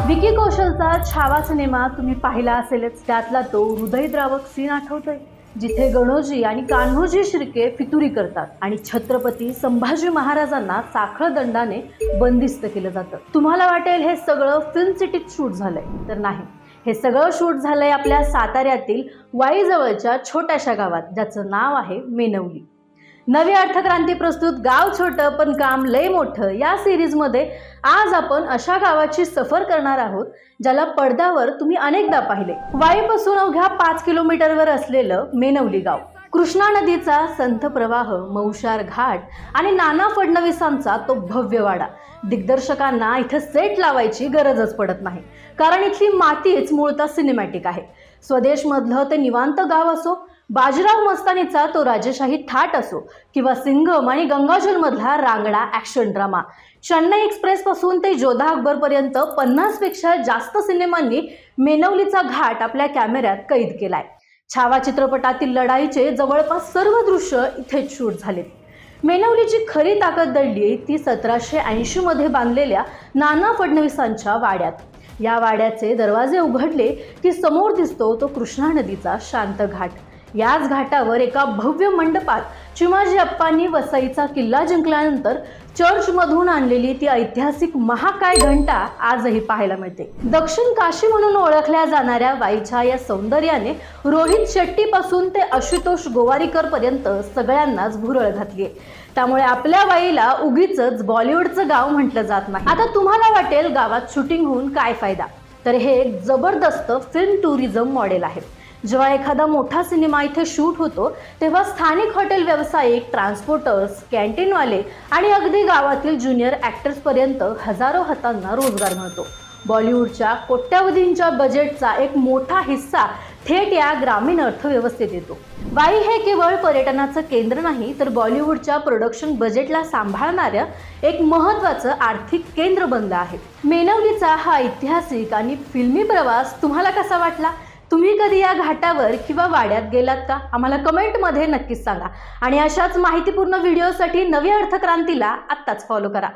Vicky कौशलचा Chhava cinema तुम्ही पाहिला असेलच। त्यातला तो हृदयद्रावक सीन आठवतोय, जिथे गणोजी आणि कान्होजी शिर्के फितुरी करतात आणि छत्रपती संभाजी महाराजांना साखळ दंडाने बंदिस्त केलं जातं। तुम्हाला वाटेल हे सगळं फिल्म सिटीत शूट झालंय, तर नाही। हे सगळं शूट झालंय आपल्या साताऱ्यातील वाईजवळच्या छोट्याशा गावात, ज्याचं नाव आहे मेनवली। नवी अर्थक्रांती प्रस्तुत गाव छोटं पण काम लय मोठं या सिरीज मध्ये आज आपण अशा गावाची सफर करणार आहोत, ज्याला पडद्यावर तुम्ही अनेकदा पाहिले। वाईपासून अवघ्या 5 किलोमीटरवर असलेलं मेनवली गाव, कृष्णा नदीचा संथ प्रवाह, मौशार घाट आणि नाना फडणवीसांचा तो भव्य वाडा। दिग्दर्शकांना इथं सेट लावायची गरजच पडत नाही, कारण इथली मातीच मूळतः सिनेमॅटिक आहे। स्वदेश मधलं ते निवांत गाव असो, बाजीराव मस्तानीचा तो राजेशाही थाट असो, किंवा सिंघम आणि गंगाजल मधला रांगडा ॲक्शन ड्रामा, चेन्नई एक्सप्रेस पासून ते जोधा अकबर पर्यंत 50 पेक्षा जास्त सिनेमांनी मेनवलीचा घाट आपल्या कॅमेऱ्यात कैद केलाय। छावा चित्रपटातील लढाईचे जवळपास सर्व दृश्य इथेच शूट झालेत। मेनवलीची खरी ताकद दडली ती 1780 मध्ये बांधलेल्या नाना फडणवीसांच्या वाड्यात। या वाड्याचे दरवाजे उघडले की समोर दिसतो तो कृष्णा नदीचा शांत घाट। याच घाटावर एका भव्य मंडपात चिमाजी अप्पांनी वसईचा किल्ला जिंकल्यानंतर चर्च मधून आणलेली ती ऐतिहासिक महाकाय घंटा आजही पाहायला मिळते। दक्षिण काशी म्हणून ओळखल्या जाणाऱ्या वाईच्या या सौंदर्याने रोहित शेट्टी पासून ते आशुतोष गोवारीकर पर्यंत सगळ्यांनाच भुरळ घातलीये। त्यामुळे आपल्या वाईला उगीचच बॉलिवूडचं गाव म्हटलं जात नाही। आता तुम्हाला वाटेल गावात शूटिंग होऊन काय फायदा, तर हे एक जबरदस्त फिल्म टुरिझम मॉडेल आहे। जेव्हा एखादा मोठा सिनेमा इथे शूट होतो, तेव्हा स्थानिक हॉटेल व्यावसायिक, ट्रान्सपोर्टर्स, कॅन्टीनवाले आणि अगदी गावातील ज्युनियर ॲक्टर्स पर्यंत हजारो हातांना रोजगार मिळतो। बॉलिवूडच्या कोट्यावधींच्या बजेटचा एक मोठा हिस्सा थेट या ग्रामीण अर्थव्यवस्थेत येतो। वाई हे केवळ पर्यटनाचं केंद्र नाही, तर बॉलिवूडच्या प्रोडक्शन बजेटला सांभाळणाऱ्या एक महत्त्वाचं आर्थिक केंद्र बनलं आहे। मेनवलीचा हा ऐतिहासिक आणि फिल्मी प्रवास तुम्हाला कसा वाटला? तुम्ही कधी या घाटावर किंवा वाड्यात गेलात का? आम्हाला कमेंटमध्ये नक्कीच सांगा। आणि अशाच माहितीपूर्ण व्हिडिओसाठी नवी अर्थक्रांतीला आत्ताच फॉलो करा।